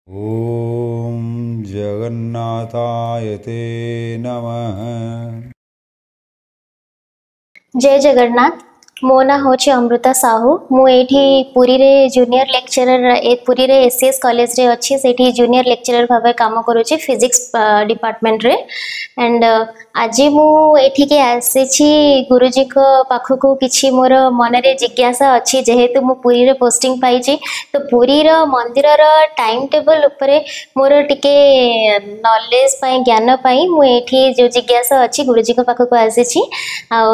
ओम जगन्नाथाय ते नमः। जय जगन्नाथ। मो ना हूँ अमृता साहू। मुझे पुरी रे जूनियर लेक्चरर पुरी रे एससीएस कॉलेज रे अच्छी से जूनियर लेक्चरर भाव काम करुच्ची फिजिक्स डिपार्टमेंट रे। एंड आज मुझे आसी गुरुजी को पाखक किसी मोर मन रे जिज्ञासा अच्छी जेहेतु मु पुरी रे पोस्टिंग पाई तो पुरी रो मंदिर रो टाइम टेबल उपरे मोर टिके नॉलेज पाई ज्ञान पाई मुझे जो जिज्ञासा अच्छी गुरुजी को पाखक आसी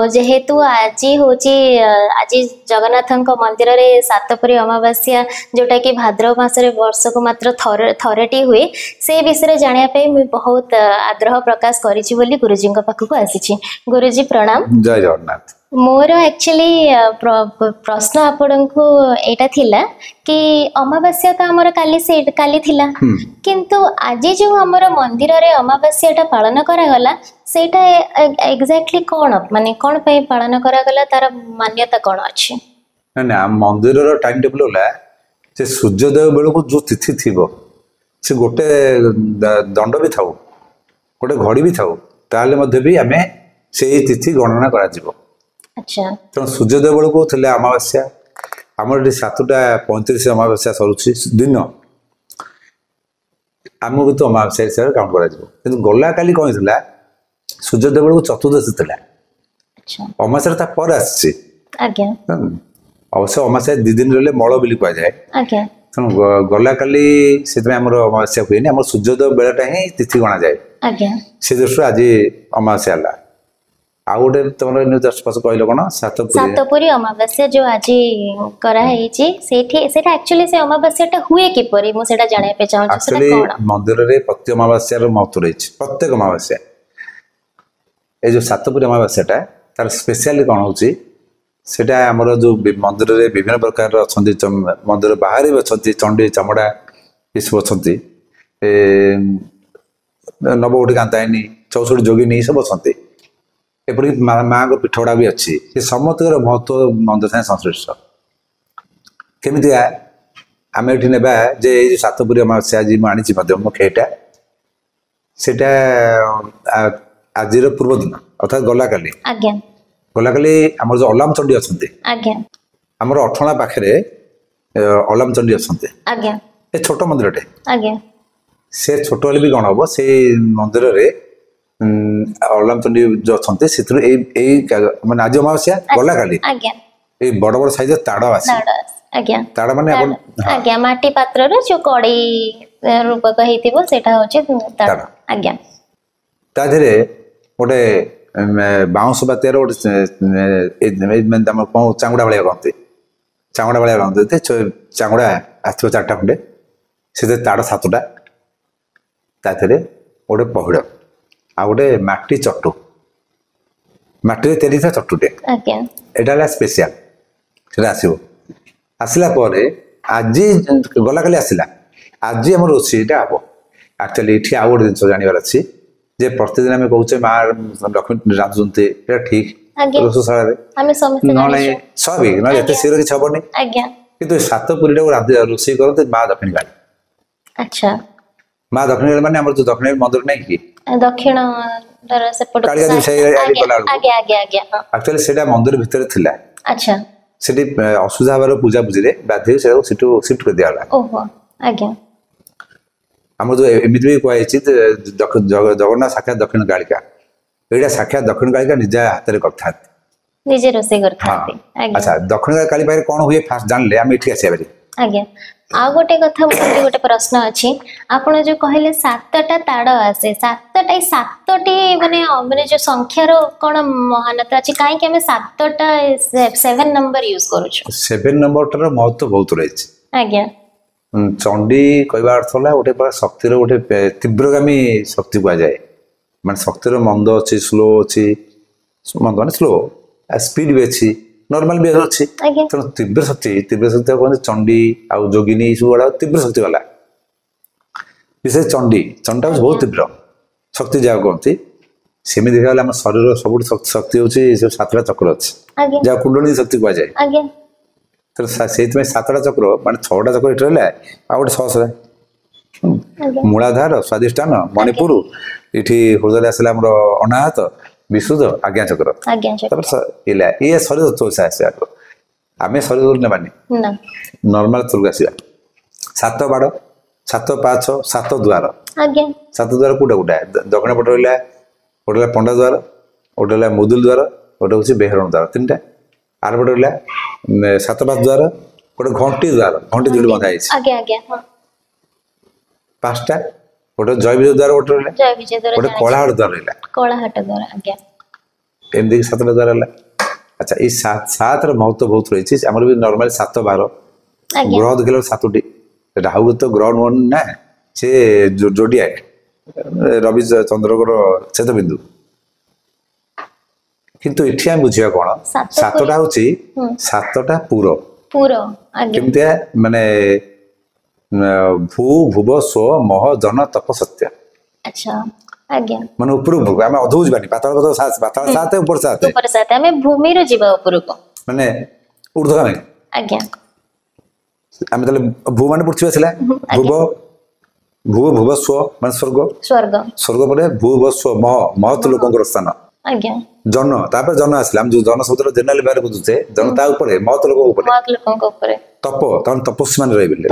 जेहेतु आज हूँ आज जगन्नाथ मंदिर रे सातपुरी अमावास्या जोटा कि भाद्रव मासरे वर्ष को मात्र थरटी हुए से विषय जानापी मुझे बहुत आग्रह प्रकाश करी गुरुजी पाखक आसी। गुरुजी प्रणाम। जय जगन्नाथ। मोर एक्चुअली प्रश्न आपण को एटा थिला कि अमावास्या तो आमर काली थिला किंतु आज जो आमर मंदिर रे अमावास्याटा पालन करा गला सेटा एग्जैक्टली कौन माने कौन पे पालन करा गला तार मान्यता कौन अछि? ना मंदिर रो टाइम टेबल होला से सूर्योदय बेल को जो तिथि थिबो से गोटे दंड भी थाउ गोटे घड़ी भी थाउ ताले मध्ये भी हमें से तिथि गणना करा जिवो। अच्छा तो सूर्योदय बेल को थिले अमावास्या आमर 7:35 अमावास्या सरुछि दिन आमको तो अमावास्या हिसाब काउंट करा जिवो किंतु गला काली कोन थिला सूर्योदय बेल को चतुर्दशी थिला। अच्छा अमावास्या ता पर आछि आज्ञा अवश्य अमावास्या 2 दिन रहले मळ बिली कुआ जाय। आज्ञा गला काली से अमावास्या हुए आम सूर्योदय बेलाटा ही तिथि गणा जाए। आज्ञा से दृष्टि आज अमावास्या है आ गोटे तुम दर्शक कहल कौन सातपुरी अमावास्या जो आज एक्चुअली से अमावास्याटा हुए किपरि मु सेटा जानिया पे चाहूँ एक्चुअली मंदिर रे प्रति अमावास्या महत्व रही प्रत्येक अमावास्या ए जो सातपुरी अमावास्याटा तार स्पेशली कौन होची सेटा हमर जो मंदिर रे विभिन्न प्रकार अच्छा मंदिर बाहर भी अच्छा चंडी चमड़ा ये सब अच्छा नवगोटी कांतायनी 64 जोगिनी सब अच्छा एपरी माँ को पिठगड़ा भी अच्छी ये समस्त महत्व मंदिर साथ संश्लिष्ट केमी आम ये ना जे सातपुरी अमावास्या आज मुझे मुखेटा से आज पूर्व दिन अर्थात गला काली गला काली आम जो अलाम चंडी अच्छा आमर अठणा पाखे अलाम चंडी अच्छा छोट मंदिरटे से छोट भी कौन हम से मंदिर रे अलाम चंडी जो अच्छा से माने आज अमावास्या गला काली ए बड़ बड़ साइज ताड़ आसी ताड़ माने माटी पात्र रे जो कड़ी रूपक हेतिबो सेटा होचे ताड़ आज्ञा ता धरे गोटे बाउंस बात्यार गोटे चांगुड़ा भाया कहते चांगुड़ा भाया कहते चांगुड़ा आसो 4टा खंडे से ताड़ 7टा ताथे गोटे पहुड़ आ गोटे माटी चटू माटी तैयारी था चटूटे एटा स्पेशल से आसो आसला आज गला काली आसला आज आम रोषेईटा हम एक्चुअली ये आउ गोटे जिन जानवर अच्छी जे प्रतिदिन आम कहे माँ लक्ष्मी रांधुंते ठीक रोषशाला स्वाभाविक ना एत शीघ्र किसी हेनी कि सातपुरी रोषे करते माँ दक्षिण काली। अच्छा माँ दक्षिण काली माने जो दक्षिण मंदिर नहीं कि दक्षिण एक्चुअली सेटा मंदिर भितर थिला। अच्छा सेठी असुविधा हबार पूजा पूजी बाध्य शिफ्ट कर दिया। ओहो आज्ञा आम जो एमती भी कहुई जगन्नाथ साक्षात दक्षिण कालिका यहाँ साक्षात दक्षिण कालिका निज हाथ में करता निजे रोसे करथाती। अच्छा दक्षिण काली पाखे कौन हुए फास्ट जानले आम ये आसिया बारी। आज्ञा आ गोटे कथा मोर गोटे प्रश्न अच्छी आपण जो कहले 7टा ताड़ आसे 7टा 7टी माने माने जो संख्यार कौन महानता अच्छी कहीं आम 7टा 7 नंबर यूज करूछु 7 नंबर महत्व बहुत रही। आज्ञा चंडी कहवा अर्थ है गोटे शक्तिर गोटे तीव्रगामी शक्ति कह जाए माने शक्तिर मंद अच्छी स्लो अच्छी मंद मान स्लो स्पीड भी अच्छी नॉर्मल भी अच्छी तेणु तीव्र शक्ति कहते चंडी आउ जोगिनी सब गुड़ा तीव्र शक्ति वाला विशेष चंडी चंडा बहुत तीव्र शक्ति जहाँ कहते सेमी देखा आम शरीर सब शक्ति हूँ 7टा चक्र अच्छी जहाँ कुंडली शक्ति कह जाए तो से 7टा चक्र माने 6टा चक्र इट रहा आ गोटे 600 ମୂଳାଧାର ସ୍ୱାଦିଷ୍ଟାନ ମଣିପୁର ଏଠି ହୃଦୟରେ ଆସିଲା ଆମର ଅନାହତ ବିଶୁଦ୍ଧ ଆଜ୍ଞା ଚକ୍ର ଆଜ୍ଞା ତାପରେ ଇଲା ଇଏ ଶରୀର ଚୋଷା ଆସିବା ଆଗ ଆମେ ଶରୀର ନେବାନି ନା ନର୍ମାଲ ତଳକୁ ଆସିବା 7 ବାଡ଼ 7 ପାଛ 7 ଦ୍ୱାର ଆଜ୍ଞା 7 ଦ୍ୱାର କୋଉଟା କୋଉଟା ଦକ୍ଷିଣ ପଟ ରହିଲା ଗୋଟେ ହେଲା ପଣ୍ଡା ଦ୍ୱାର ଗୋଟେ ହେଲା ମୁଦୁଲ ଦ୍ୱାର ଗୋଟେ ହଉଛି ବେହରଣ ଦ୍ୱାର ତିନିଟା ଆର ପଟ ରହିଲା 7 ପାଛ ଦ୍ୱାର ଗୋଟେ ଘଣ୍ଟି ଦ୍ୱାର ଘଣ୍ଟି ଯୋଉଠି ବନ୍ଧା ହେଇଛି ଆଜ୍ଞା ଆଜ୍ଞା ହଁ 5ଟା ଗୋଟେ ଜୈବିକ ଦ୍ୱାର ଗୋଟେ ରହିଲା ଜୟ ବିଜୟ ଦ୍ୱାରା ଗୋଟେ କଳାହାଟ ଦ୍ୱାର ରହିଲା କଳାହାଟ ଦ୍ୱାରା ଆଜ୍ଞା ଏମିତି 7ଟା ଦ୍ୱାର ହେଲା ଆଚ୍ଛା ଏଇ 7 ର ମହତ୍ଵ ବହୁତ ରହିଛି ଆମର ବି ନର୍ମାଲି 7 12 ଆଜ୍ଞା ଗ୍ରହ ଦେଖିଲେ 7ଟି ରାହୁ ତ ଗ୍ରହ ନୁହଁ ନା ସେ ଯୋଡିଆକ ରବି ଚନ୍ଦ୍ରଙ୍କର ଛେଦ ବିନ୍ଦୁ କିନ୍ତୁ ଏଠି ଆମେ ବୁଝିବା କଣ 7ଟା ହଉଛି 7ଟା ପୁର ପୁର ଆଜ୍ଞା କେମିତିଆ ମାନେ ଭୂ ଭୁବ ସ୍ୱ ମହ ଜନ ତପ ସତ୍ୟ ଆଚ୍ଛା ଆଜ୍ଞା ମାନେ ଉପରକୁ ଆମେ ଅଧକୁ ଯିବାନି ପାତାଳ ପାତାଳ 7 ଉପର 7 ଉପରେ 7 ଆମେ ଭୂମିରୁ ଯିବା ଉପରକୁ ମାନେ ଊର୍ଧ୍ୱଗାମୀ ଆଜ୍ଞା ଆମେ ତାହେଲେ ଭୂ ମାନେ ପୃଥିବୀ ଆସିଲା ଭୁବ ଭୁବ ସ୍ୱ ମାନେ ସ୍ୱର୍ଗ ସ୍ୱର୍ଗ ପରେ ଭୁବ ସ୍ୱ ମହତ ଲୋକଙ୍କର ସ୍ଥାନ ଆଜ୍ଞା ଜନ ତାପରେ ଜନ ଆସିଲା ଆମେ ଯୋଉ ଜନ ଶବ୍ଦର ଜେନେରାଲ ବ୍ୟବହାର କରୁଛେ ଜନ ତା ଉପରେ ମହତ ଲୋକଙ୍କ ଉପରେ ତପ ତାମାନେ ତପସ୍ୱୀ ମାନେ ରହିଲେ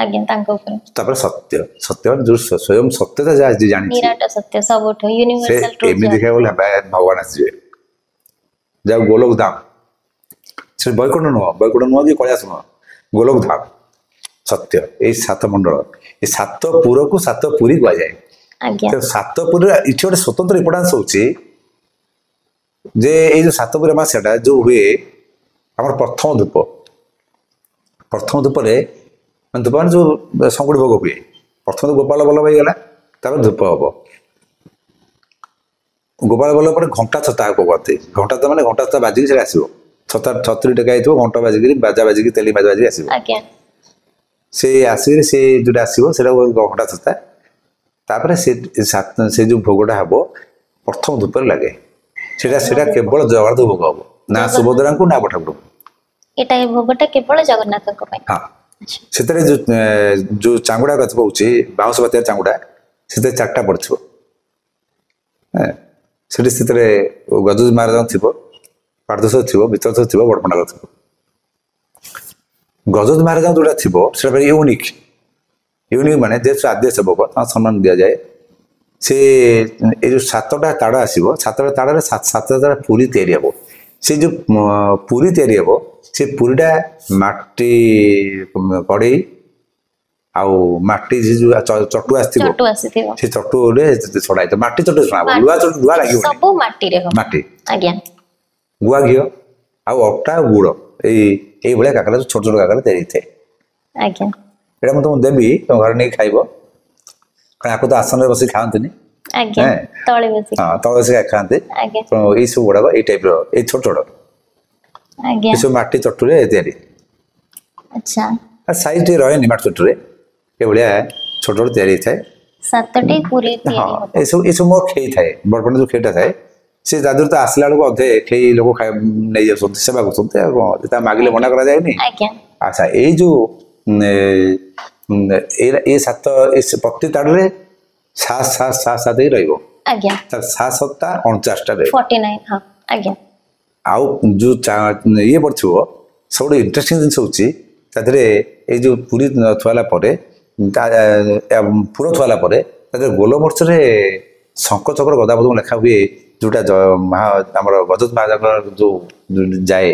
ଆଜ୍ଞା ତାଙ୍କ ଉପରେ ତାପରେ ସତ୍ୟ ସତ୍ୟ ଯୋଉ ସ୍ୱୟଂ ସତ୍ୟତା ଯାହା ଜାଣିଛି ନିରାଟ ସତ୍ୟ ସବୁଠୁ ୟୁନିଭର୍ସାଲ ଟ୍ରୁଥ ଏମିତି ଦେଖିବାକୁ ଗଲେ ଭଗବାନ ଆସିଯିବେ ଯାଉ ଗୋଲକ ଧାମ ସେ ବୈକୁଣ୍ଠ ନୁହଁ କି କୈଳାସ ନୁହଁ ଗୋଲକ ଧାମ ସତ୍ୟ ଏଇ 7 ମଣ୍ଡଳ ଏ 7 ପୁରକୁ 7 ପୁରୀ କୁହାଯାଏ ଆଜ୍ଞା 7 ପୁରୀର ଏଠି ଗୋଟେ ସ୍ୱତନ୍ତ୍ର ଇମ୍ପୋର୍ଟାନ୍ସ ହଉଛି ଯେ ଏଇ ଯୋଉ 7 ପୁରୀ ମାସଟା ଯୋଉ ହୁଏ ଆମର ପ୍ରଥମ ଧୂପରେ ମାନେ ଧୂପ ମାନେ ଯୋଉ ଶଙ୍କୁଡ଼ି ଭୋଗ ହୁଏ ପ୍ରଥମ ଗୋପାଳ ବଲ୍ଲଭ ହେଇଗଲା ତାପରେ ଧୂପ ହବ ଗୋପାଳ ବଲ୍ଲଭ ପରେ ଘଣ୍ଟା ଛତା କୁହନ୍ତି ଘଣ୍ଟା ତ ମାନେ ଘଣ୍ଟା ଛତା ବାଜିକି ସେଟା ଆସିବ ଛତୁରୀ ଟେକା ହେଇଥିବ ଘଣ୍ଟା ବାଜିକିରି ବାଜା ବାଜିକି ତେଲି ବାଜା ବାଜିକି ଆସିବ ସେ ଆସିକିରି ସେ ଯୋଉଟା ଆସିବ ସେଟା ଘଣ୍ଟା ଛତା ତାପରେ ସେ ଯୋଉ ଭୋଗଟା ହବ ପ୍ରଥମ ଧୂପରେ ଲାଗେ ସେଟା କେବଳ ଜଗନ୍ନାଥ ଭୋଗ ହବ ନା ସୁଭଦ୍ରାଙ୍କୁ ନା ଠାକୁରଙ୍କୁ ଏଟା ଏ ଭୋଗଟା କେବଳ ଜଗନ୍ନାଥଙ୍କ ପାଇଁ ହଁ ସେଥିରେ ଯୋଉ ଚାଙ୍ଗୁଡା କଥା କହୁଛି ବାଉଁଶ ପାତିଆ ଚାଙ୍ଗୁଡା ସେଥିରେ 4ଟା ପଡିଥିବ ସେଠି ସେଥିରେ ଗଜପତି ମହାରାଜ ଥିବ ପାରଦୋଷ ଥିବ ବିତର୍ଥ ଥିବ ବଡପଣ୍ଡା ଥିବ ଗଜପତି ମହାରାଜ ଯୋଉଟା ଥିବ ସେଟା ୟୁନିକ୍ ମାନେ ଯେହେତୁ ଆଦ୍ୟ ସେବକ ତାଙ୍କୁ ସମ୍ମାନ ଦିଆଯାଏ ସେ ଏଇ ଯୋଉ 7ଟା ତାଡ଼ ଆସିବ 7ଟା ତାଡ଼ରେ 7ଟା ପୁରୀ ତିଆରି ହବ ସେ ଯୋଉ ପୁରୀ ତିଆରି ହବ ସେ ପୁରୀଟା ମାଟି କଡ଼େଇ ଆଉ ମାଟି ଯୋଉ ଚଟୁ ଆସିଥିବ ସେ ଚଟୁରେ ଛଡା ହେଇଥିବ ମାଟି ଚଟୁ ଛଡା ହବ ଲୁହା ଲାଗିବ ସବୁ ମାଟି ଆଜ୍ଞା ଗୁଆ ଘିଅ ଆଉ ଅଟା ଆଉ ଗୁଡ଼ ଏଇଭଳିଆ କାକରା ଛୋଟ ଛୋଟ କାକରା ତିଆରି ହେଇଥାଏ ଆଜ୍ଞା ଏଇଟା ମୁଁ ତମକୁ ଦେବି ତମ ଘରେ ନେଇକି ଖାଇବ କାରଣ ଆକୁ ତ ଆସନରେ ବସିକି ଖାଆନ୍ତିନି ତଳେ ବସିକି ଖାଆନ୍ତି ଏଇ ସବୁ ଗୁଡାକ ଏଇ ଟାଇପର ଏଇ ଛୋଟ ଛୋଟ ଏସବୁ ମାଟି ଚଟୁରେ ତିଆରି ସାଇଜ ଟିକେ ରହେନି ମାଟି ଚଟୁରେ ଏଭଳିଆ ଛୋଟ ଛୋଟ ତିଆରି ହେଇଥାଏ 7ଟି ପୁରୀ ଏସବୁ ମୋ ଖେଇ ଥାଏ ବଡ଼ପଣ୍ଡା ଯୋଉ ଖେଇଟା ଥାଏ ସେ ଦାଦୁରୁ ତ ଆସିଲା ବେଳକୁ ଅଧେ ଖେଇ ଲୋକ ନେଇ ଯାଉଛନ୍ତି ସେବା କରୁଛନ୍ତି ଆଉ କଣ ତା ମାଗିଲେ ମନା କରାଯାଏନି ଆଚ୍ଛା ଏଇ ଯୋଉ ପ୍ରତି ତାଡରେ 7 ହେଇ ରହିବ 7 49ଟା ରହିବ ଆଉ ଯୋଉ ଇଏ ପଡିଥିବ ସବୁଠୁ ଇଣ୍ଟରେଷ୍ଟିଂ ଜିନିଷ ହଉଛି ତା ଦେହରେ ଏଇ ଯୋଉ ପୁରୀ ଥୁଆଲା ପରେ ପୁର ଥୁଆଲା ପରେ ତା ଦେହରେ ଗୋଲମର୍ଚ୍ଚରେ ଶଙ୍ଖ ଚକ୍ର ଗଦାପଦ୍ମ ଲେଖା ହୁଏ ଯୋଉଟା ଆମର ଗଜପତି ମହାରାଜଙ୍କର ଯୋଉ ଯାଏ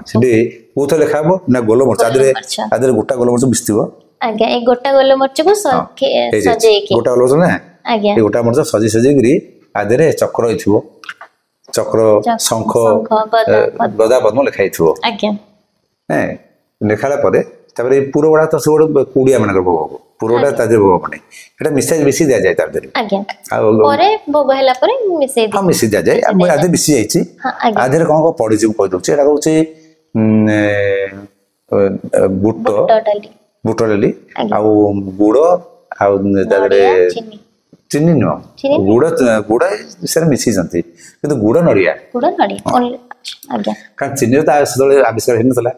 ସେଠି କୋଉଥିରେ ଲେଖା ହବ ନା ଗୋଲମର୍ଚ୍ଚ ତା ଦେହରେ ଗୋଟା ଗୋଲମର୍ଚ୍ଚ ମିଶିଥିବ ଗୋଟା ଗୋଲମର୍ଚ୍ଚକୁ ଗୋଟା ଗୋଲମର୍ଚ୍ଚ ନା ଏ ଗୋଟା ମର୍ଚ୍ଚ ସଜେଇକିରି ତା ଦେହରେ ଚକ୍ର ହେଇଥିବ ଚକ୍ର ଶଙ୍ଖ ଗଦା ପଦ୍ମ ଲେଖା ହେଇଥିବ ଲେଖାଲା ପରେ ତାପରେ ଏଇ ପୁର ଗୁଡା ତ ସବୁ କୁଡିଆ ମାନଙ୍କର ଭୋଗ ହବ ପୁରଟା ତା ଦେହରେ ଭୋଗ ହବନି ଏଟା ମିଶି ଦିଆଯାଏ ତା ଦେହରେ ମିଶି ଦିଆଯାଏ ମୁଁ ଆଜି ମିଶି ଯାଇଛି ଆ ଦେହରେ କଣ ପଡିଛି ମୁଁ କହିଦଉଛି ଏଟା ହଉଛି ବୁଟ ଡାଲି ଆଉ ଗୁଡ ଆଉ ତା ଦେହରେ ଚିନି ନୁହଁ ଗୁଡ ସେଟା ମିଶିଛନ୍ତି କିନ୍ତୁ ଗୁଡ ନଡିଆ କାରଣ ଚିନିର ତ ସେତେବେଳେ ଆବିଷ୍କାର ହେଇନଥିଲା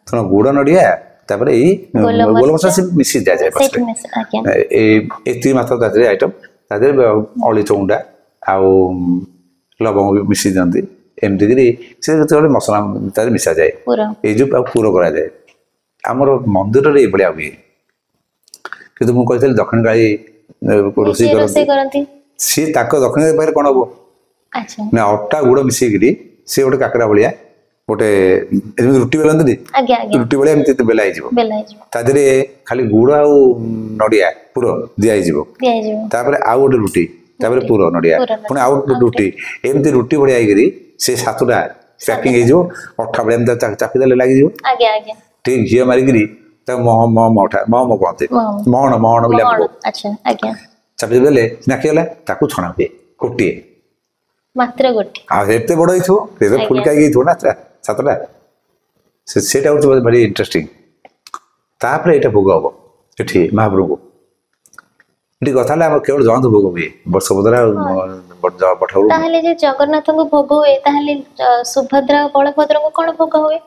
ତେଣୁ ଗୁଡ ନଡିଆ तापर एई गोल मसला से मिसी दिया जाए सेठ में से आज्ञा एति मात्र तादरे आइटम तादरे अली चौंडा आउ लवंग भी मिसी दियंती एमती करी से गोटे मसला तादरे मिसा जाए पूरा ए जो पूरा करा जाए आमर मंदिर रे बलिया हुए किंतु मु कहते दक्षिण काली रोषे करती सी ताक दक्षिण पाखे कौन हम अच्छा ना अटा गुड़ मिसेकरी सी गोटे काकड़ा भाया गोटे रुटी बेलती आज्ञा आज्ञा रुटी भाया एमती बेलाई बेलाई जो तादरे खाली गुड़ आउ नड़िया पुर दिया दिया जो तापर आउ गोटे रुटी तापर पुर नड़िया पुणी आउ गोटे रुटी एमती रुटी भाया करी से सातटा पैकिंग हो अठा भाया चापी देले लगी आज्ञा आज्ञा ठीक घी मारिकी मह मह मठा मह कहते महण महण बोले अच्छा आज्ञा चापी देले नाकीगला ताकू छणा हुए गोटे मात्र गोटे एते बड़ हो फुलका ना सातटा से भारी इंटरेस्टिंग तापर यहाँ भोग हम ये महाप्रभु को ये कथा केवल जयंत भोग हुए वर्ष बदरा पठाऊ ताहले जे जगन्नाथ को भोग हुए ताहले सुभद्रा बलभद्र को कौन भोग हुए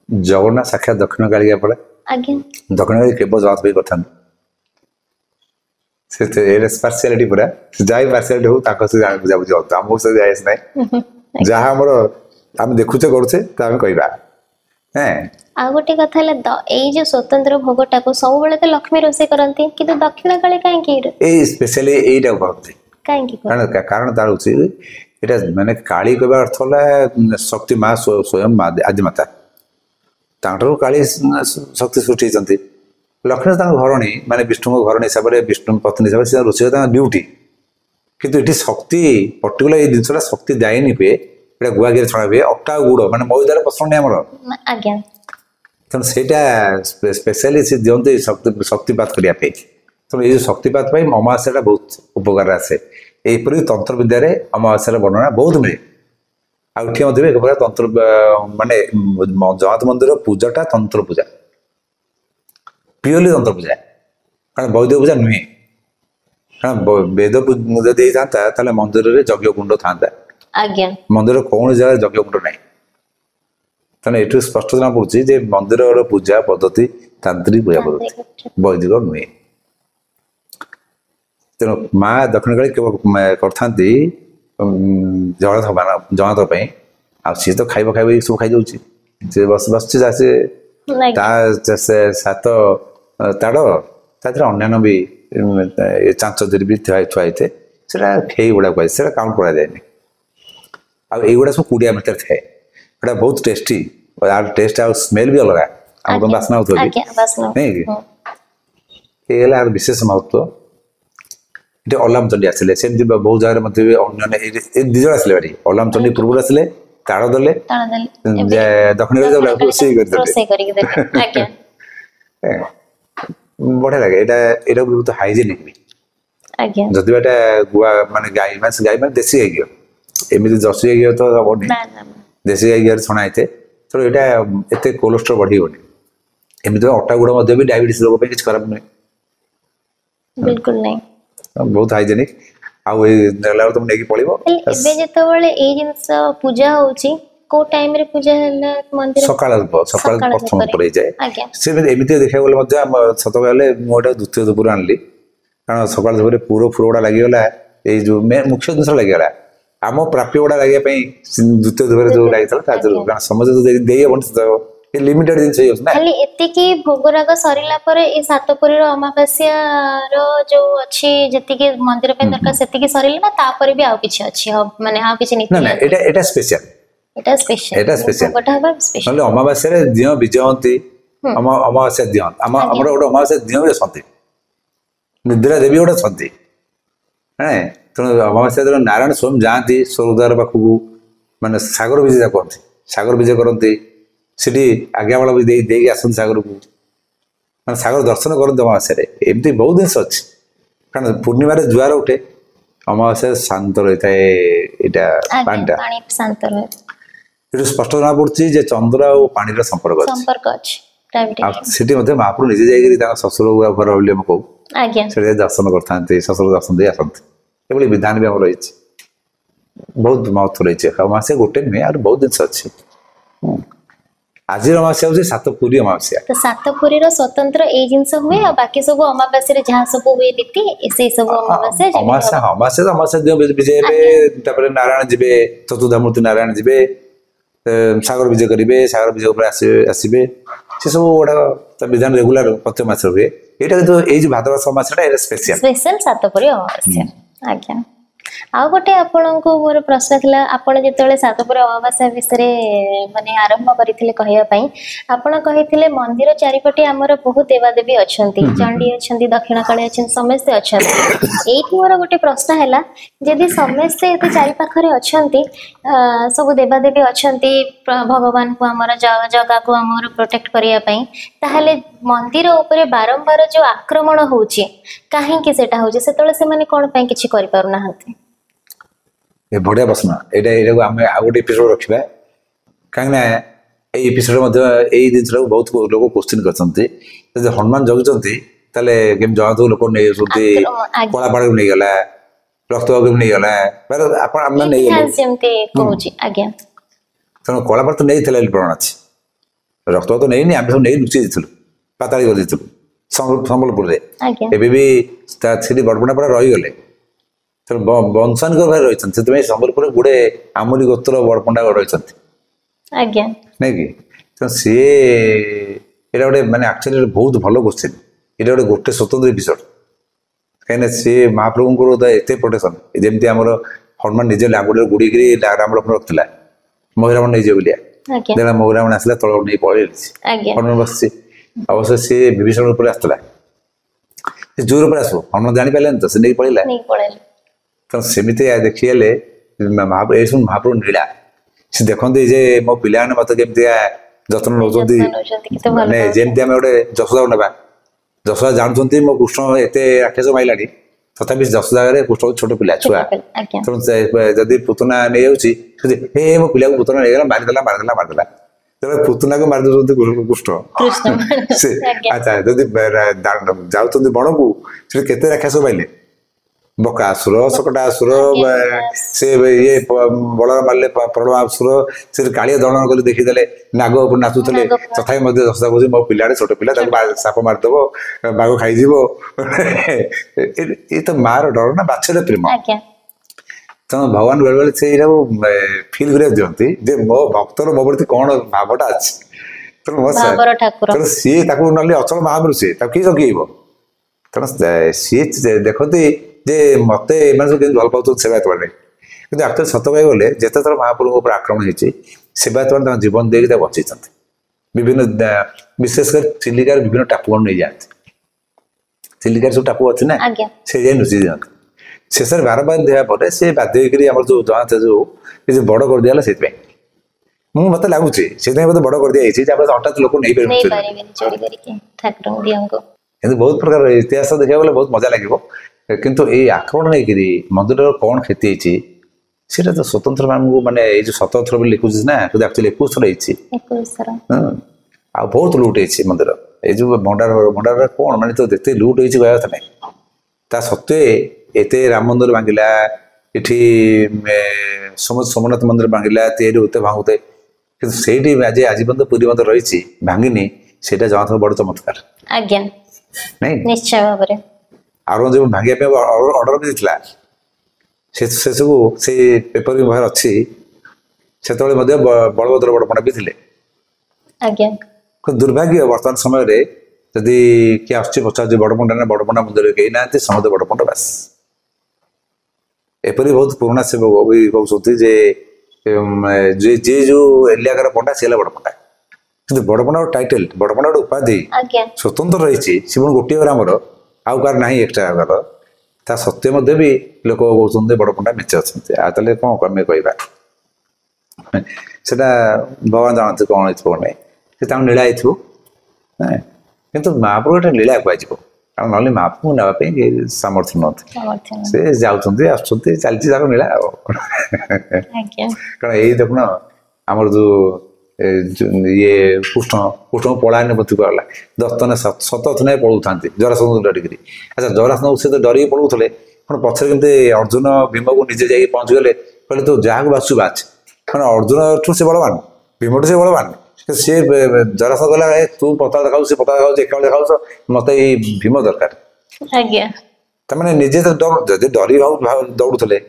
जगन्नाथ साक्षात दक्षिण कालिका पड़े आज्ञा दक्षिण काली केवल जगन्नाथ भाई करता पार्शियालिटी पूरा जाए पार्शियालिटी हो ताको से जान बुझा बुझा हमको से जायस नहीं जहां हमर हम देखुचे करूचे त हम कहबा हैं आ गोटे कथा ले एई जो स्वतंत्र भोगटा को सब बेले तो लक्ष्मी रोसे करंती किंतु दक्षिण काली काहे की ए स्पेशली एटा करते काहे की कारण तार होची एटा माने काली कहबा अर्थ होला शक्ति मां स्वयं आदि माता तांटरो काली शक्ति सृष्टि चंती लक्ष्मण घरणी माने विष्णु घरणी हिसाब से विष्णु पत्नी हिसाब से रोषेई ड्यूटी किंतु ये शक्ति पर्टिकुलर ये जिनसा शक्ति जाए हुए ये गुआ घी छड़ा हुए अटा गुड़ माने मैदार पसंद नहीं आमर आज्ञा तेणु सेटा स्पेशली से दिखते शक्तिपात करने तेणु ये शक्तिपात अमावास्या बहुत उपकार आसे यहीपरि तंत्र विद्या अमावास्या वर्णना बहुत मिले आठे एक प्रकार तंत्र माने जगन्नाथ मंदिर पूजाटा तंत्र पूजा प्योरली तंत्र पूजा कारण वैदिक पूजा नुहे कारण वेद जदि था मंदिर में यज्ञ कुंड था आज्ञा मंदिर कौन जगह यज्ञ कुंड ना तेना ये स्पष्ट जना पड़े मंदिर पूजा पद्धति तांत्रिक पूजा पद्धति वैदिक नुहे तेणु माँ दक्षिण काली करती जगन्नाथ सी तो खाइब खाइब सब खाई जाऊँगी बस बस सात ताड़ तादर अन्य भी चांच दरी भी थुआई थे खेई गुड़ा कह से काउंट करा जाए आईगुड़ा सब कूड़िया मीटर थाए बहुत टेस्टी यार टेस्ट आ स्मेल भी अलग आम बास्ना होती नहीं ये विशेष महत्व ये अलाम चंडी आसिले सेमती बहुत जगह मत अन्य दिज आसिले भारी अलाम चंडी पूर्व आसिले ताड़ देले दक्षिण बढ़िया लगे ये बहुत हाइजेनिक भी जदि गुआ माने गाई माने देसी गाई घी एमती जर्सी गाई घी तो हम देसी गाई घी छणा होते तो यहाँ एत कोलेस्ट्रोल बढ़ोनी एमती अटा गुड़ भी डायबिटीज रोग किसी खराब नुहे बिल्कुल नहीं बहुत हाइजेनिक आउ तुम नहीं पड़ो पूजा होची को टाइम रे पूजा हला मंदिर सकाळ प्रथम पड़े जाए से एमती देखा गले सत कहले मुझे द्वितीय दुपुर आनली कारण सकाळ दुपुर पूरा फूल गुड़ा लगिगला ये जो मुख्य जिन लगिगला आम प्राप्य गुड़ा लगे द्वितीय दुपुर जो लगी समझ दे लिमिटेड जिन खाली एतिकी भोगराग सरिला पर ए सातपुरी अमावास्या रो जो अछि जतिके मंदिर पे दरकार सेतिकी सरिला ना तापर भी आउ किछि अछि माने आउ किछि नीति ना एटा स्पेशल एटा स्पेशल गोटा हबा स्पेशल मतलब अमावास्या रे दियो विजयंती अमावास्या दियो हमर गोटे अमावास्या दियो भी संति निद्रा देवी गोटे संति हैं तो अमावास्या दिन नारायण स्वयं जाती स्वर्गद्वार पाखु माने सागर विजय करती सागर विजय करती सीटी आज्ञा बल भी आसती सागर को मैं सागर दर्शन करते अमावास्या एमती बहुत जिन अच्छी कारण पूर्णिम जुआर उठे अमावास्या शांत रही है पानीटा ये स्पष्ट जना पड़ी चंद्र और पानी संपर्क अच्छी महाप्रभु निजे जा शशुर घर बोली कहू दर्शन करते शशुर दर्शन दे आसती ये विधान भी रही बहुत महत्व रही है अमावास्या गोटे नुहे और बहुत जिन अच्छी ଆଜିର ଅମାବାସ୍ୟା ହଉଛି ସାତପୁରୀ ଅମାବାସ୍ୟା। ତ ସାତପୁରୀର ସ୍ୱତନ୍ତ୍ର ଏଇ ଜିନିଷ ହୁଏ ଆଉ ବାକି ସବୁ ଅମାବାସ୍ୟାରେ ଯାହା ସବୁ ହୁଏ ନୀତି ସେଇ ସବୁ ଅମାବାସ୍ୟା ଅମାବାସ୍ୟା ଅମାବାସ୍ୟା ଦିନ ବିଜେ ହେବେ, ତାପରେ ନାରାୟଣ ଯିବେ, ଚତୁର୍ଦ୍ଧାମୂର୍ତ୍ତି ନାରାୟଣ ଯିବେ, ସାଗର ବିଜୟ କରିବେ, ସାଗର ବିଜୟ ଉପରେ ଆସିବେ, ସେ ସବୁ ଗୁଡାକ ବିଧାନ ରେଗୁଲାର ପ୍ରତ୍ୟେକ ମାସରେ ହୁଏ। ଏଇଟା କିନ୍ତୁ ଏଇ ଯୋଉ ଭାଦ୍ରବ ଅମାବାସ୍ୟାଟା ଏଇଟା ସ୍ପେଶାଲ ସାତପୁରୀ ଅମାବାସ୍ୟା। ଆଜ୍ଞା। ଆଉ ଗୋଟେ ଆପଣଙ୍କୁ ମୋର ପ୍ରଶ୍ନ ଥିଲା, ଆପଣ ଯେତେବେଳେ ସାତପୁର ଅମାବାସ୍ୟା ବିଷୟରେ ମାନେ ଆରମ୍ଭ କରିଥିଲେ କହିବା ପାଇଁ, ଆପଣ କହିଥିଲେ ମନ୍ଦିର ଚାରିପଟେ ଆମର ବହୁତ ଦେବାଦେବୀ ଅଛନ୍ତି, ଚଣ୍ଡୀ ଅଛନ୍ତି, ଦକ୍ଷିଣ କାଳୀ ଅଛନ୍ତି, ସମସ୍ତେ ଅଛନ୍ତି। ଏଇଠି ମୋର ଗୋଟେ ପ୍ରଶ୍ନ ହେଲା, ଯଦି ସମସ୍ତେ ଏତେ ଚାରି ପାଖରେ ଅଛନ୍ତି, ସବୁ ଦେବାଦେବୀ ଅଛନ୍ତି ଭଗବାନଙ୍କୁ ଆମର ଜଗାକୁ ଆମର ପ୍ରୋଟେକ୍ଟ କରିବା ପାଇଁ, ତାହେଲେ ମନ୍ଦିର ଉପରେ ବାରମ୍ବାର ଯୋଉ ଆକ୍ରମଣ ହଉଛି କାହିଁକି ସେଟା ହଉଛି? ସେତେବେଳେ ସେମାନେ କଣ ପାଇଁ କିଛି କରିପାରୁନାହାନ୍ତି? ଏ ବଢିଆ ପ୍ରଶ୍ନ। ଏଇଟାକୁ ଆମେ ଆଉ ଗୋଟେ ଏପିସୋଡ ରଖିବା, କାହିଁକି ନା ଏଇ ଏପିସୋଡ ମଧ୍ୟ ଏଇ ଜିନିଷଟାକୁ ବହୁତ ଲୋକ କୋଶ୍ଚିନ୍ କରିଛନ୍ତି। ଯଦି ହନୁମାନ ଜଗୁଛନ୍ତି ତାହେଲେ କେମିତି ଜଗନ୍ନାଥକୁ ଲୋକ ନେଇଯାଉଛନ୍ତି, କଳାପାହାଡ଼କୁ ନେଇଗଲା, ରକ୍ତବାଗକୁ ନେଇଗଲା, ଆପଣ ଆମେ ନେଇଗଲେ ଯେମିତି କହୁଛି। ଆଜ୍ଞା। ତେଣୁ କଳାପାହାଡ଼ ତ ନେଇଥିଲା ପ୍ରମାଣ ଅଛି, ରକ୍ତବାଗ ତ ନେଇନି, ଆମେ ସବୁ ନେଇ ଲୁଚି ଦେଇଥିଲୁ, ପାତାଳି କରିଦେଇଥିଲୁ ସମ୍ବଲପୁରରେ। ଏବେ ବି ସେଠି ବଡ଼ପଣା ପରା ରହିଗଲେ, ତେଣୁ ବଂଶାନିକ ଭାବରେ ରହିଛନ୍ତି। ସେଥିପାଇଁ ସମ୍ବଲପୁରରେ ଗୁଡେ ଆମୁଲି ଗୋତ୍ର ବଡପଣ୍ଡା ରହିଛନ୍ତି, ନାଇଁ କି? ତେଣୁ ସିଏ ଏଇଟା ଗୋଟେ ମାନେ ଆକ୍ଚୁଆଲି ବହୁତ ଭଲ କୋଶ୍ଚିନ୍। ଏଇଟା ଗୋଟେ ସ୍ୱତନ୍ତ୍ର ଏପିସୋଡ, କାହିଁକିନା ସିଏ ମହାପ୍ରଭୁଙ୍କର ଏତେ ପ୍ରୋଟେକ୍ସନ। ଯେମିତି ଆମର ହନୁମାନ ନିଜ ଲାଙ୍ଗୁଡରେ ଗୁଡିକିରି ରାମ ଲକ୍ଷ୍ମଣ ରଖିଥିଲା, ମହିରାବଣ ନେଇଯିବ ବୋଲିଆ, ଦେଖିଲା ମହିରାବଣ ଆସିଲା ତଳ ନେଇ ପଳେଇଛି, ହନୁମାନ ବସିଛି। ଅବଶ୍ୟ ସିଏ ବିଭୀଷଣ ଉପରେ ଆସିଥିଲା, ସେ ଜୋର ଉପରେ ଆସିବ, ହନୁମାନ ଜାଣିପାରିଲାନି ତ, ସେ ନେଇକି ପଳେଇଲା। ତେଣୁ ସେମିତି ଦେଖିଗଲେ ଏଇ ସବୁ ମହାପ୍ରଭୁ ନୀଳା। ସେ ଦେଖନ୍ତି ଯେ ମୋ ପିଲାମାନେ ମତେ କେମିତିଆ ଯତ୍ନ ନେଉଛନ୍ତି, ମାନେ ଯେମିତି ଆମେ ଗୋଟେ ଯଶୋଦାକୁ ନେବା, ଯଶୋଦା ଜାଣୁଛନ୍ତି ମୋ କୃଷ୍ଣ ଏତେ ରାକ୍ଷସ ମାଇଲାଣି, ତଥାପି ଯଶୋଦାରେ କୃଷ୍ଣ ଛୋଟ ପିଲା ଛୁଆ। ତେଣୁ ଯଦି ପୁତନା ନେଇଯାଉଛି, ମୋ ପିଲାକୁ ପୁତନା ନେଇଗଲା, ମାରିଦେଲା। ତେଣୁ ପୁତନାକୁ ମାରିଦଉଛନ୍ତି କୃଷ୍ଣ। ସେ ଆଚ୍ଛା, ଯଦି ଯାଉଛନ୍ତି ବଣକୁ, ସେଠି କେତେ ରାକ୍ଷସ ପାଇଲେ, ବକାସୁର, ଶକଟାସୁର, ସେ ଇଏ ବଳରାମ ମାରିଲେ ପ୍ରଣବାସୁର, ସେ କାଳିଆ ଦଳନ କରି ଦେଖିଦେଲେ, ନାଗ ଉପରେ ନାଚୁଥିଲେ, ତଥାପି ମଧ୍ୟ ଯଶୋଦା କହୁଛି ମୋ ପିଲାଟେ ଛୋଟ ପିଲା, ତାକୁ ସାପ ମାରିଦବ, ବାଘ ଖାଇଯିବ। ଏ ତ ମାର ଡର ନା, ବାତ୍ସଲ୍ୟ ପ୍ରେମ। ତେଣୁ ଭଗବାନ ବେଳେବେଳେ ସେଇଟାକୁ ଫିଲ୍ କରିବାକୁ ଦିଅନ୍ତି ଯେ ମୋ ଭକ୍ତର ମୋ ପ୍ରତି କଣ ଭାବଟା ଅଛି। ତେଣୁ ସିଏ ତାକୁ ନହେଲେ ଅଚଳ ମହାମରୁ, ସିଏ ତାକୁ କିଏ ଜଗେଇବ? ତେଣୁ ସିଏ ଦେଖନ୍ତି ଯେ ମତେ ଏମାନେ ସବୁ କେମିତି ଭଲ ପାଉଛନ୍ତି ସେବାୟତ ମାନେ। କିନ୍ତୁ ଆକ୍ଚୁଆଲି ସତ କହିବାକୁ ଗଲେ ଯେତେଥର ମହାପ୍ରଭୁଙ୍କ ଉପରେ ଆକ୍ରମଣ ହେଇଛି, ସେବାୟତ ମାନେ ତାଙ୍କ ଜୀବନ ଦେଇକି ତାକୁ ବଞ୍ଚେଇଛନ୍ତି। ବିଭିନ୍ନ ବିଶେଷ କରି ଚିଲିକାର ବିଭିନ୍ନ ଟାପୁಗಳನ್ನು ନେଇଯାଆନ୍ତି, ଚିଲିକାର ସବୁ ଟାପୁ ଅଛି ନା, ସେ ଯାଇ ଲୁଚି ଦିଅନ୍ତି। ଶେଷରେ ବାରବାର ଦେବା ପରେ ସେ ବାଧ୍ୟ ହେଇକରି ଆମର ଯୋଉ ଜଗନ୍ନାଥ ଯୋଉ ବଡ କରିଦିଆଗଲା, ସେଇଥିପାଇଁ ମତେ ଲାଗୁଛି ସେଥିପାଇଁ ବୋଧେ ବଡ କରିଦିଆଯାଇଛି, ଯାହାଫଳରେ ହଠାତ୍ ଲୋକ ନେଇପାରିବେ। କିନ୍ତୁ ବହୁତ ପ୍ରକାର ଇତିହାସ ଦେଖିବାକୁ ଗଲେ ବହୁତ ମଜା ଲାଗିବ। କିନ୍ତୁ ଏଇ ଆକ୍ରମଣ ନେଇକିରି ମନ୍ଦିରର କଣ କ୍ଷତି ହେଇଛି ସେଇଟା ତ ସ୍ୱତନ୍ତ୍ର ମାନଙ୍କୁ, ମାନେ ଏଇ ଯୋଉ 17 ଥର ବୋଲି ଲେଖୁଛି ନା, ଆକ୍ଚୁଆଲି 21 ଥର ହେଇଛି। ଆଉ ବହୁତ ଲୁଟ୍ ହେଇଛି ମନ୍ଦିର। ଏଇ ଯୋଉ ଭଣ୍ଡାର କଣ, ମାନେ ତ ଯେତେ ଲୁଟ୍ ହେଇଛି କହିବା କଥା ନାହିଁ। ତା ସତ୍ତ୍ୱେ ଏତେ ରାମ ମନ୍ଦିର ଭାଙ୍ଗିଲା, ଏଠି ସୋମନାଥ ମନ୍ଦିର ଭାଙ୍ଗିଲା, ତିଆରି ହଉତେ ଭାଙ୍ଗୁତେ, କିନ୍ତୁ ସେଇଠି ଆଜି ପର୍ଯ୍ୟନ୍ତ ପୁରୀ ମନ୍ଦିର ରହିଛି, ଭାଙ୍ଗିନି। ସେଇଟା ଜଗନ୍ନାଥଙ୍କ ବଡ ଚମତ୍କାର। ନାଇଁ, ନିଶ୍ଚୟ ଭାବରେ ଆଉରଙ୍ଗଜେବ ଭାଙ୍ଗିବା ପାଇଁ ଅର୍ଡର ବି ଦେଇଥିଲା, ସେ ସବୁ ସେଇ ପେପର ବି ବାହାରେ ଅଛି। ସେତେବେଳେ ମଧ୍ୟ ବଳଭଦ୍ର ବଡପଣ୍ଡା ବି ଥିଲେ। ଦୁର୍ଭାଗ୍ୟ ବର୍ତ୍ତମାନ ସମୟରେ ଯଦି କିଏ ଆସୁଛି ପଚାରୁଛି ବଡପଣ୍ଡା ନା, ବଡପଣ୍ଡା ମନ୍ଦିରରେ କେହି ନାହାନ୍ତି, ସମସ୍ତେ ବଡପଣ୍ଡା ବାସ। ଏପରି ବହୁତ ପୁରୁଣା ସେବକ ବି କହୁଛନ୍ତି ଯେ ଯିଏ ଯୋଉ ଏଲିଆକାର ପଣ୍ଡା ସିଏ ହେଲା ବଡପଣ୍ଡା। କିନ୍ତୁ ବଡପଣ୍ଡା ଗୋଟେ ଟାଇଟେଲ, ବଡପଣ୍ଡା ଗୋଟେ ଉପାଧି ସ୍ୱତନ୍ତ୍ର ରହିଛି, ସେ ପୁଣି ଗୋଟିଏ ଆମର, ଆଉ କାହାର ନାହିଁ ଏକ୍ସଟ୍ରା ଘର। ତା ସତ୍ତ୍ୱେ ମଧ୍ୟ ବି ଲୋକ କହୁଛନ୍ତି ବଡପଣ୍ଡା ମେଞ୍ଚେ ଅଛନ୍ତି। ଆଉ ତାହେଲେ କଣ ଆମେ କହିବା? ସେଟା ଭଗବାନ ଜାଣନ୍ତି କଣ ହେଇଥିବ ନାହିଁ, ସେ ତାଙ୍କୁ ନୀଳା ହେଇଥିବ। କିନ୍ତୁ ମହାପ୍ରଭୁ ଗୋଟେ ଲୀଳା କୁହାଯିବ, କାରଣ ନହେଲେ ମହାପ୍ରଭୁ ନେବା ପାଇଁ ସାମର୍ଥ୍ୟ ନୁହନ୍ତି। ସେ ଯାଉଛନ୍ତି, ଆସୁଛନ୍ତି, ଚାଲିଛି ତାଙ୍କ ଲୀଳା ଆଉ। କାରଣ ଏଇ ଦେଖୁନ ଆମର ଯୋଉ ଇଏ କୃଷ୍ଣ ପଳାୟନ ପତି ଗଲା, ଦତ୍ତନେ ଶତଥନେ ପଳଉଥାନ୍ତି ଜରାସନ୍ଧକୁ ଡରିକିରି। ଆଚ୍ଛା, ଜରାସନ୍ଧକୁ ସେ ତ ଡରିକି ପଳଉଥିଲେ, କଣ ପଛରେ କେମିତି ଅର୍ଜୁନ ଭୀମକୁ ନିଜେ ଯାଇକି ପହଞ୍ଚିଗଲେ, କହିଲେ ତୁ ଯାହାକୁ ବାଛୁ ବାଛ। କାରଣ ଅର୍ଜୁନ ଠୁ ସେ ବଳବାନ, ଭୀମଠୁ ସେ ବଳବାନ, सी जरासंध कहला तू पता खाऊ सी पता खाऊ एका खाऊ मत भीम दरकार आज्ञा तमें निजे तो जदि डरी दौड़ुले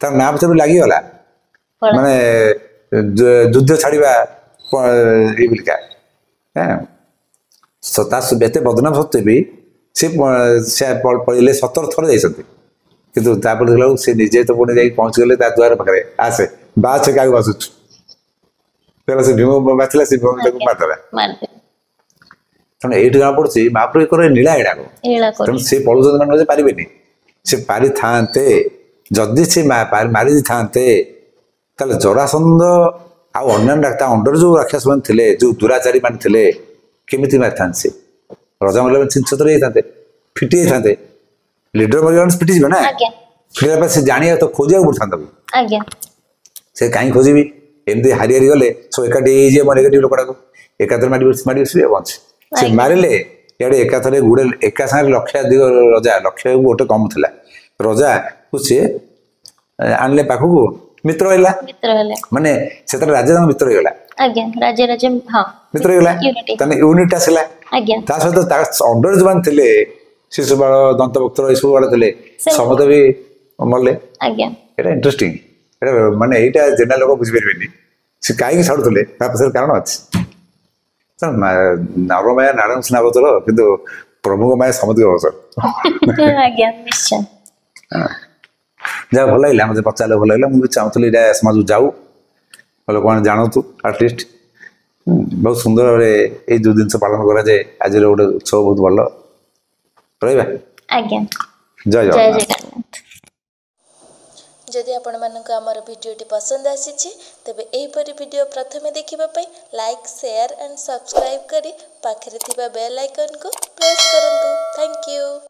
तार ना भी लगिगला माने युद्ध छाड़ा ये बोलिका एत बदनाम सत्वे भी सी पड़े 17 थर जाती किंतु देखला सी निजे तो पुणी जाकि पहुँच गले द्वार पाखे आसे बास क्या बासुच से भीम बाछला से भीम मारदेला तेणु ये जमा पड़ी महाप्रभु नीला एड़ा तेणु सी पढ़ुं मैंने पारे से पारि था जदि से मारी था जरासंध आउ अंडर जो राक्षस मैंने थे जो दुराचारी मान थे केमी मारी था सी रजा मल्ल छिंचतर होते फिटी जाते लीडर मरी फिटी ना फिटा से जाना तो खोजा पड़ता से कहीं खोजी एमती हारी हारी गले सब एकाठी मोर नेगेटिव लोकटा एकाथर मारी बस बंच से मारे इे एकाथर गुड़े एका सागर लक्षाधिक रजा लक्ष्य गोटे कम था रजा को सी आनले पाखक मित्र है माने से राजा मित्र होगा मित्र होगा यूनिट आसला सहित अंडर जो मैंने थे शिशुपाल दंतभक्त सब बाड़े थे समस्त भी मरले इंटरेस्टिंग माने यहाँ जेना लोग बुझीपारे से कहीं छाड़ुले पछार कारण अच्छे नरमाया नारायण स्नावतर किंतु प्रमुख माया समुद्र अवसर जहाँ भल लगे मुझे पचारे भल लगे मुझे चाहूली समाज जाऊ लोक मैंने जानतु आटलिस्ट बहुत सुंदर भाव ये जो जिन पालन कराए आज गोटे उत्सव बहुत भल रहा जय जगन्नाथ जदि आपण मानक आमर भिडियोटी पसंद आसी तेबे एहिपरि भिडियो प्रथमे देखिबा लाइक शेयर एंड सब्सक्राइब करी पाखरे थिबा बेल आइकन को प्रेस करंतु। Thank you.